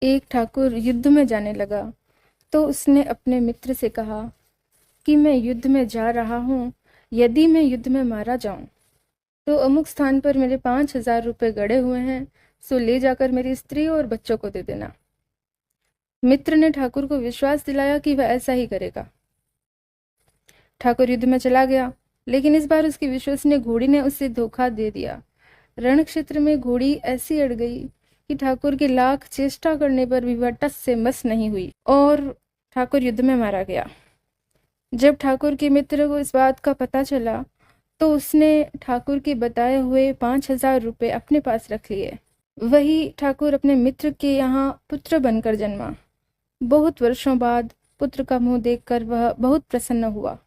एक ठाकुर युद्ध में जाने लगा तो उसने अपने मित्र से कहा कि मैं युद्ध में जा रहा हूँ, यदि मैं युद्ध में मारा जाऊं तो अमुक स्थान पर मेरे 5,000 रुपये गड़े हुए हैं, सो ले जाकर मेरी स्त्री और बच्चों को दे देना। मित्र ने ठाकुर को विश्वास दिलाया कि वह ऐसा ही करेगा। ठाकुर युद्ध में चला गया, लेकिन इस बार उसकी विश्वसनीय घोड़ी ने उसे धोखा दे दिया। रण क्षेत्र में घोड़ी ऐसी अड़ गई कि ठाकुर की लाख चेष्टा करने पर भी वह टस से मस नहीं हुई और ठाकुर युद्ध में मारा गया। जब ठाकुर के मित्र को इस बात का पता चला तो उसने ठाकुर के बताए हुए 5,000 रुपये अपने पास रख लिए। वही ठाकुर अपने मित्र के यहाँ पुत्र बनकर जन्मा। बहुत वर्षों बाद पुत्र का मुंह देखकर वह बहुत प्रसन्न हुआ।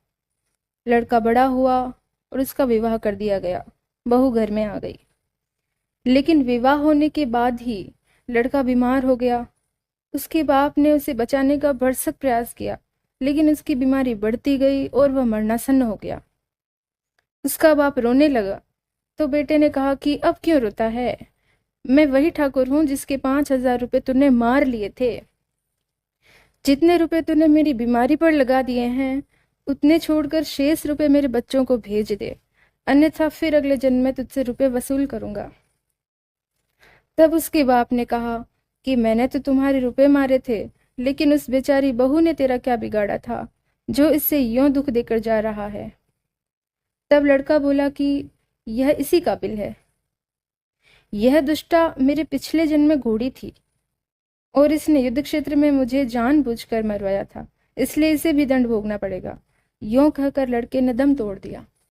लड़का बड़ा हुआ और उसका विवाह कर दिया गया। बहू घर में आ गई, लेकिन विवाह होने के बाद ही लड़का बीमार हो गया। उसके बाप ने उसे बचाने का भरसक प्रयास किया, लेकिन उसकी बीमारी बढ़ती गई और वह मरनासन्न हो गया। उसका बाप रोने लगा तो बेटे ने कहा कि अब क्यों रोता है, मैं वही ठाकुर हूं जिसके 5,000 रुपये तूने मार लिए थे। जितने रुपए तूने मेरी बीमारी पर लगा दिए हैं उतने छोड़कर शेष रुपए मेरे बच्चों को भेज दे, अन्यथा फिर अगले जन्म में तुझसे रुपए वसूल करूंगा। तब उसके बाप ने कहा कि मैंने तो तुम्हारे रुपए मारे थे, लेकिन उस बेचारी बहू ने तेरा क्या बिगाड़ा था जो इससे यूं दुख देकर जा रहा है। तब लड़का बोला कि यह इसी काबिल है। यह दुष्टा मेरे पिछले जन्म में घोड़ी थी और इसने युद्ध क्षेत्र में मुझे जानबूझकर मरवाया था, इसलिए इसे भी दंड भोगना पड़ेगा। यूं कहकर लड़के ने दम तोड़ दिया।